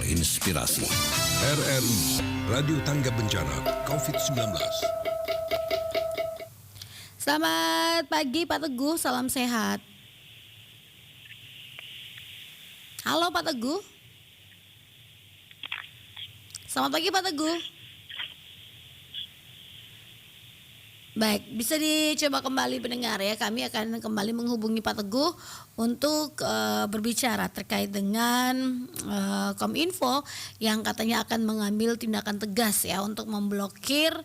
Inspirasi RRI Radio Tangga Bencana COVID-19. Selamat pagi Pak Teguh, salam sehat. Halo Pak Teguh. Selamat pagi Pak Teguh. Baik, bisa dicoba kembali pendengar ya. Kami akan kembali menghubungi Pak Teguh untuk berbicara terkait dengan Kominfo yang katanya akan mengambil tindakan tegas ya untuk memblokir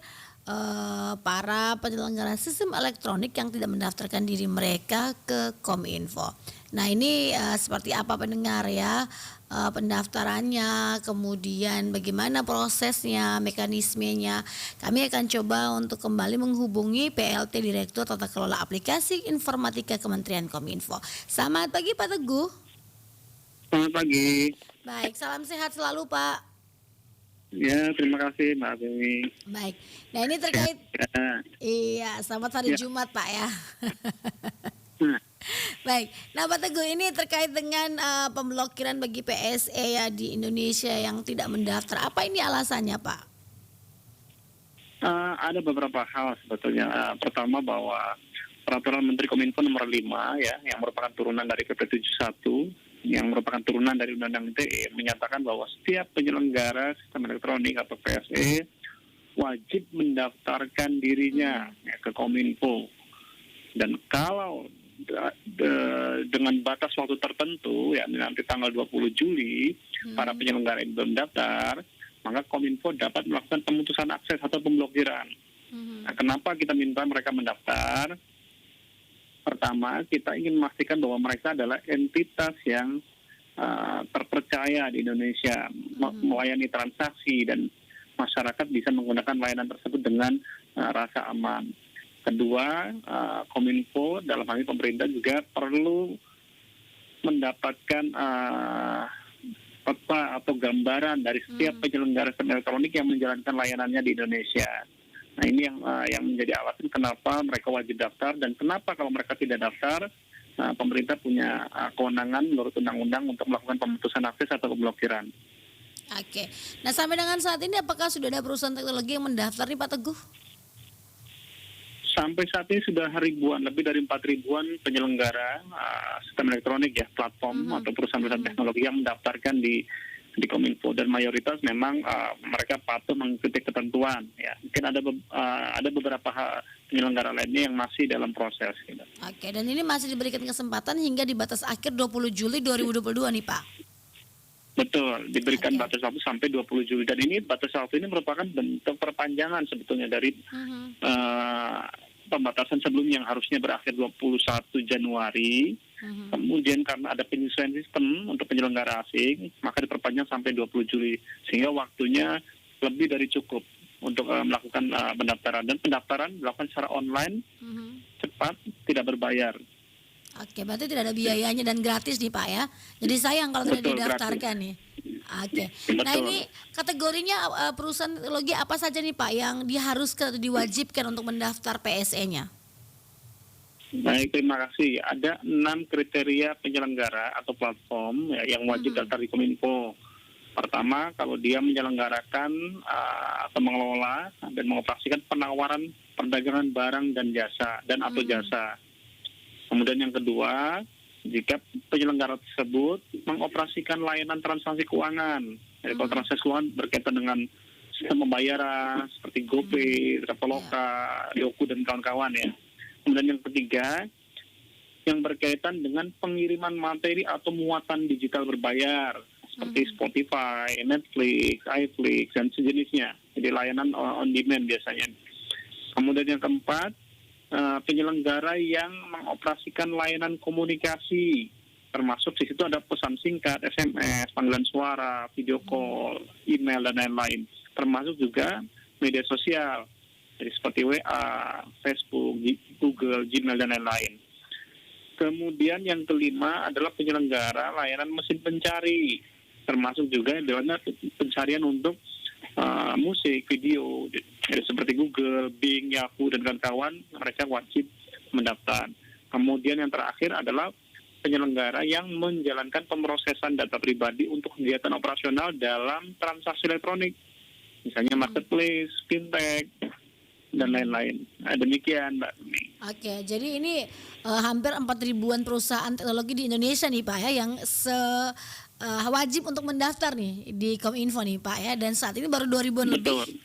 para penyelenggara sistem elektronik yang tidak mendaftarkan diri mereka ke Kominfo. Nah ini seperti apa pendengar ya pendaftarannya, kemudian bagaimana prosesnya, mekanismenya. Kami akan coba untuk kembali menghubungi PLT Direktur Tata Kelola Aplikasi Informatika Kementerian Kominfo. Selamat pagi Pak Teguh. Selamat pagi. Baik, salam sehat selalu Pak. Ya, terima kasih Mbak Dewi. Baik, nah ini terkait iya, selamat hari Jumat Pak ya. Baik, nah Pak Teguh ini terkait dengan pemblokiran bagi PSE ya di Indonesia yang tidak mendaftar. Apa ini alasannya Pak? Ada beberapa hal sebetulnya. Pertama bahwa Peraturan Menteri Kominfo nomor 5 ya, yang merupakan turunan dari PP 71, yang merupakan turunan dari Undang-Undang ITE, menyatakan bahwa setiap penyelenggara sistem elektronik atau PSE wajib mendaftarkan dirinya ya, ke Kominfo. Dan kalau dengan batas waktu tertentu ya nanti tanggal 20 Juli para penyelenggara yang belum daftar, maka Kominfo dapat melakukan pemutusan akses atau pemblokiran. Nah, kenapa kita minta mereka mendaftar? Pertama, kita ingin memastikan bahwa mereka adalah entitas yang terpercaya di Indonesia, melayani transaksi dan masyarakat bisa menggunakan layanan tersebut dengan rasa aman. Kedua, Kominfo dalam hal ini pemerintah juga perlu mendapatkan peta atau gambaran dari setiap penyelenggara sistem elektronik yang menjalankan layanannya di Indonesia. Nah ini yang menjadi alasan kenapa mereka wajib daftar dan kenapa kalau mereka tidak daftar, pemerintah punya kewenangan menurut undang-undang untuk melakukan pemutusan akses atau pemblokiran. Oke, nah sampai dengan saat ini apakah sudah ada perusahaan teknologi yang mendaftar nih Pak Teguh? Sampai saat ini sudah ribuan, lebih dari 4.000-an penyelenggara sistem elektronik ya, platform atau perusahaan-perusahaan teknologi yang mendaftarkan di Kominfo, dan mayoritas memang mereka patuh mengikuti ketentuan ya. Mungkin ada beberapa penyelenggara lainnya yang masih dalam proses gitu. Oke, dan ini masih diberikan kesempatan hingga di batas akhir 20 Juli 2022 nih Pak. Betul, diberikan batas waktu sampai 20 Juli, dan ini batas waktu ini merupakan bentuk perpanjangan sebetulnya dari pembatasan sebelumnya yang harusnya berakhir 21 Januari. Kemudian karena ada penyesuaian sistem untuk penyelenggara asing, maka diperpanjang sampai 20 Juli, sehingga waktunya lebih dari cukup untuk melakukan pendaftaran, dan pendaftaran dilakukan secara online, cepat, tidak berbayar. Oke, berarti tidak ada biayanya dan gratis nih Pak ya. Jadi sayang kalau tidak Betul, didaftarkan nih. Oke. Nah ini kategorinya perusahaan teknologi apa saja nih Pak yang diharuskan atau diwajibkan untuk mendaftar PSE-nya? Baik, terima kasih. Ada 6 kriteria penyelenggara atau platform ya, yang wajib daftar di Kominfo. Pertama, kalau dia menyelenggarakan atau mengelola dan mengoperasikan penawaran perdagangan barang dan jasa dan atau jasa. Kemudian yang kedua, jika penyelenggara tersebut mengoperasikan layanan transaksi keuangan. Jadi kalau transaksi keuangan berkaitan dengan sistem pembayaran seperti GoPay, Traveloka, Yoku dan kawan-kawan ya. Kemudian yang ketiga, yang berkaitan dengan pengiriman materi atau muatan digital berbayar seperti Spotify, Netflix, iFlix dan sejenisnya. Jadi layanan on demand biasanya. Kemudian yang keempat, penyelenggara yang mengoperasikan layanan komunikasi, termasuk di situ ada pesan singkat, SMS, panggilan suara, video call, email dan lain-lain, termasuk juga media sosial, jadi seperti WA, Facebook, Google, Gmail dan lain-lain. Kemudian yang kelima adalah penyelenggara layanan mesin pencari, termasuk juga layanan pencarian untuk musik, video, jadi seperti Google, Bing, Yahoo dan kawan-kawan, mereka wajib mendaftar. Kemudian yang terakhir adalah penyelenggara yang menjalankan pemrosesan data pribadi untuk kegiatan operasional dalam transaksi elektronik, misalnya marketplace, fintech, dan lain-lain. Nah, demikian, Mbak. Oke, jadi ini hampir 4 ribuan perusahaan teknologi di Indonesia nih Pak ya yang wajib untuk mendaftar nih di Kominfo nih Pak ya, dan saat ini baru 2 ribuan lebih. Betul.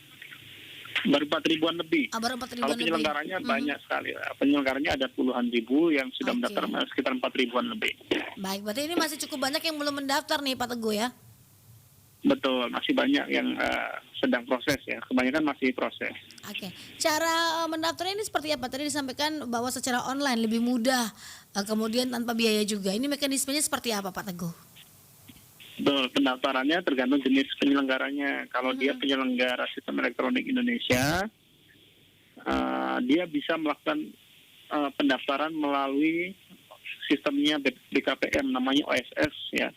Baru 4 ribuan lebih. Baru 4 Kalau ribuan lebih. penyelenggaranya banyak sekali. Penyelenggaranya ada puluhan ribu yang sudah Oke. mendaftar, sekitar 4 ribuan lebih. Baik, berarti ini masih cukup banyak yang belum mendaftar nih Pak Teguh ya. Betul, masih banyak yang sedang proses ya. Kebanyakan masih proses. Oke, cara mendaftarnya ini seperti apa? Tadi disampaikan bahwa secara online lebih mudah, kemudian tanpa biaya juga. Ini mekanismenya seperti apa Pak Teguh? Betul, pendaftarannya tergantung jenis penyelenggaranya. Kalau dia penyelenggara sistem elektronik Indonesia, dia bisa melakukan pendaftaran melalui sistemnya BKPM, namanya OSS ya,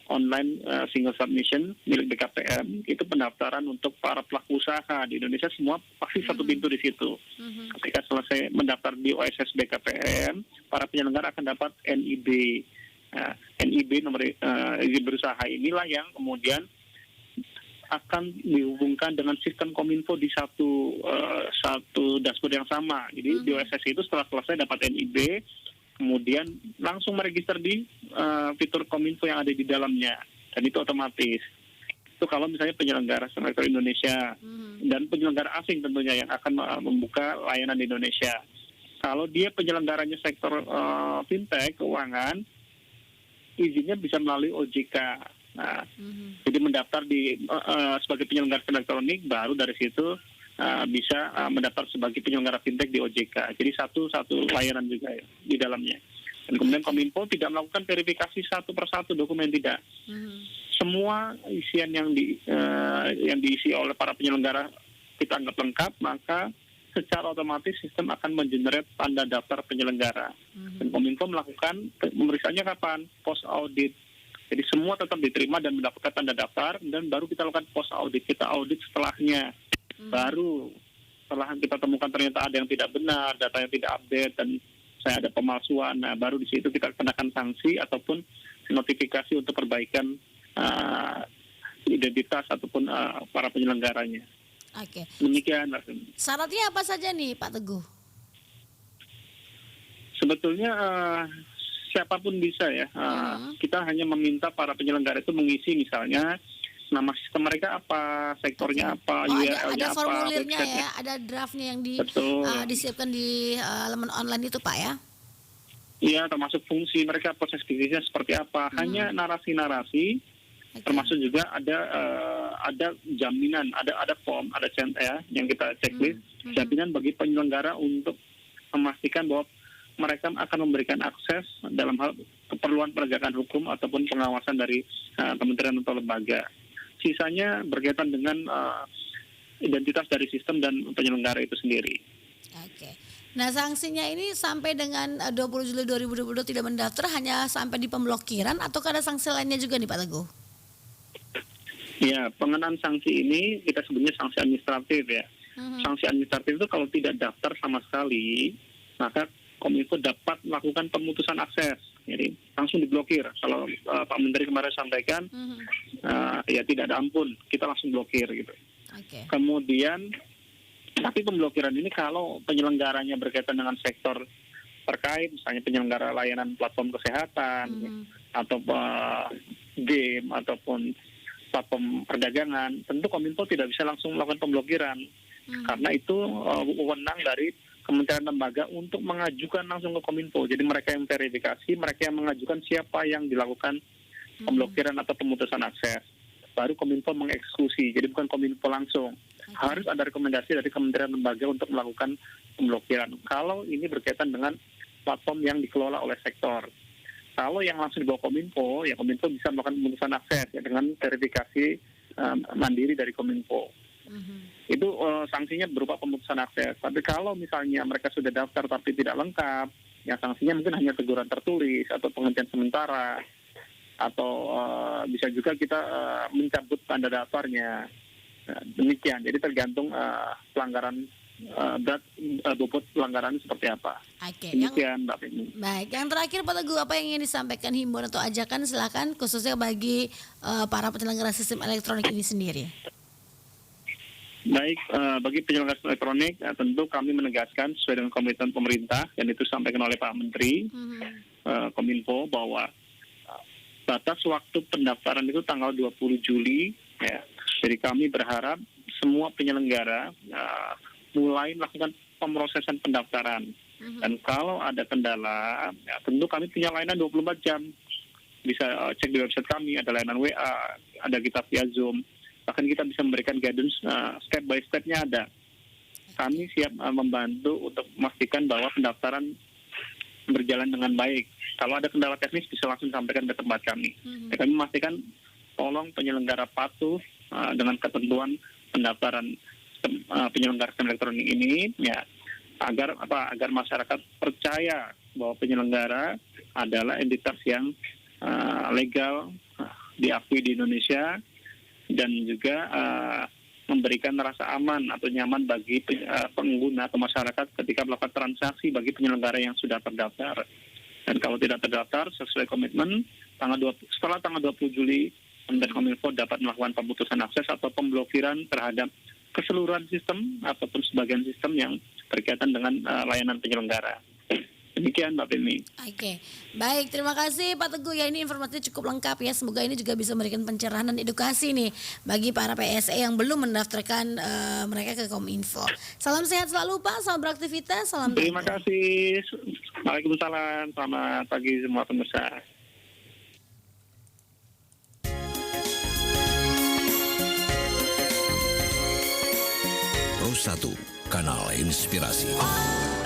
online single submission milik BKPM. Itu pendaftaran untuk para pelaku usaha di Indonesia, semua pasti satu pintu di situ. Ketika selesai mendaftar di OSS BKPM, para penyelenggara akan dapat NIB. NIB, nomor izin berusaha inilah yang kemudian akan dihubungkan dengan sistem Kominfo di satu dashboard yang sama. Jadi di OSS itu setelah selesai dapat NIB, kemudian langsung meregister di fitur Kominfo yang ada di dalamnya, dan itu otomatis. Itu kalau misalnya penyelenggara sektor Indonesia dan penyelenggara asing tentunya yang akan membuka layanan di Indonesia. Kalau dia penyelenggaranya sektor fintech, keuangan, izinnya bisa melalui OJK. Nah, jadi mendaftar sebagai penyelenggara elektronik, baru dari situ bisa mendaftar sebagai penyelenggara fintech di OJK. Jadi satu layanan juga ya, di dalamnya. Dan kemudian Kominfo tidak melakukan verifikasi satu persatu dokumen, tidak. Semua isian yang diisi oleh para penyelenggara kita anggap lengkap, maka secara otomatis sistem akan mengenerate tanda daftar penyelenggara. Dan Kominfo melakukan pemeriksaannya kapan? Post audit. Jadi semua tetap diterima dan mendapatkan tanda daftar, dan baru kita lakukan post audit. Kita audit setelahnya. Baru setelah kita temukan ternyata ada yang tidak benar, data yang tidak update, dan saya ada pemalsuan, nah baru di situ kita kenakan sanksi ataupun notifikasi untuk perbaikan identitas ataupun para penyelenggaranya. Oke. Demikian. Syaratnya apa saja nih Pak Teguh? Sebetulnya siapapun bisa ya. Kita hanya meminta para penyelenggara itu mengisi misalnya nama sistem mereka apa, sektornya apa, URL-nya ada apa, formulirnya website-nya. ya, ada draftnya yang disiapkan di elemen online itu Pak ya? Iya, termasuk fungsi mereka, proses bisnisnya seperti apa. Hanya narasi-narasi. Termasuk juga ada jaminan, ada form, ada yang kita checklist, jaminan bagi penyelenggara untuk memastikan bahwa mereka akan memberikan akses dalam hal keperluan penegakan hukum ataupun pengawasan dari kementerian atau lembaga. Sisanya berkaitan dengan identitas dari sistem dan penyelenggara itu sendiri. Oke. Nah, sanksinya ini sampai dengan 20 Juli 2022 tidak mendaftar hanya sampai di pemblokiran atau ada sanksi lainnya juga nih Pak Teguh? Ya, pengenaan sanksi ini kita sebutnya sanksi administratif ya. Sanksi administratif itu kalau tidak daftar sama sekali, maka Kominfo dapat melakukan pemutusan akses. Jadi langsung diblokir. Kalau Pak Menteri kemarin sampaikan, ya tidak ada ampun, kita langsung blokir gitu. Okay. Kemudian, tapi pemblokiran ini kalau penyelenggaranya berkaitan dengan sektor terkait, misalnya penyelenggara layanan platform kesehatan, atau game, ataupun platform perdagangan, tentu Kominfo tidak bisa langsung melakukan pemblokiran. Karena itu wewenang dari kementerian lembaga untuk mengajukan langsung ke Kominfo. Jadi mereka yang verifikasi, mereka yang mengajukan siapa yang dilakukan pemblokiran atau pemutusan akses. Baru Kominfo mengeksekusi, jadi bukan Kominfo langsung. Harus ada rekomendasi dari kementerian lembaga untuk melakukan pemblokiran. Kalau ini berkaitan dengan platform yang dikelola oleh sektor. Kalau yang langsung dibawa Kominfo, ya Kominfo bisa melakukan pemutusan akses ya, dengan verifikasi mandiri dari Kominfo. Itu sanksinya berupa pemutusan akses. Tapi kalau misalnya mereka sudah daftar tapi tidak lengkap, ya sanksinya mungkin hanya teguran tertulis atau penghentian sementara, atau bisa juga kita mencabut tanda daftarnya. Demikian. Jadi tergantung pelanggaran bobot pelanggaran seperti apa. Oke, yang Demikian Mbak Feni. baik. Yang terakhir Pak Teguh, apa yang ingin disampaikan himbauan atau ajakan, silakan, khususnya bagi para penyelenggara sistem elektronik ini sendiri. Baik, bagi penyelenggara sistem elektronik, tentu kami menegaskan sesuai dengan komitmen pemerintah dan itu disampaikan oleh Pak Menteri Kominfo bahwa batas waktu pendaftaran itu tanggal 20 Juli. Ya. Jadi kami berharap semua penyelenggara mulai melakukan pemrosesan pendaftaran. Dan kalau ada kendala, ya, tentu kami punya layanan 24 jam. Bisa cek di website kami, ada layanan WA, ada kita via Zoom. Bahkan kita bisa memberikan guidance step by step-nya ada. Kami siap membantu untuk memastikan bahwa pendaftaran berjalan dengan baik. Kalau ada kendala teknis bisa langsung sampaikan ke tempat kami. Ya, kami memastikan tolong penyelenggara patuh dengan ketentuan pendaftaran penyelenggara sistem elektronik ini, ya, agar masyarakat percaya bahwa penyelenggara adalah entitas yang legal, diakui di Indonesia, dan juga memberikan rasa aman atau nyaman bagi pengguna atau masyarakat ketika melakukan transaksi bagi penyelenggara yang sudah terdaftar. Dan kalau tidak terdaftar sesuai komitmen, setelah tanggal 20 Juli, Kementerian Kominfo dapat melakukan pemutusan akses atau pemblokiran terhadap keseluruhan sistem ataupun sebagian sistem yang berkaitan dengan layanan penyelenggara. Demikian Mbak Femi. Oke, baik, terima kasih Pak Teguh ya, ini informasinya cukup lengkap ya. Semoga ini juga bisa memberikan pencerahan dan edukasi nih bagi para PSE yang belum mendaftarkan mereka ke Kominfo. Salam sehat selalu Pak, selamat beraktivitas, salam. Terima kasih. Waalaikumsalam. Selamat pagi semua pemirsa. Pro 1, kanal inspirasi.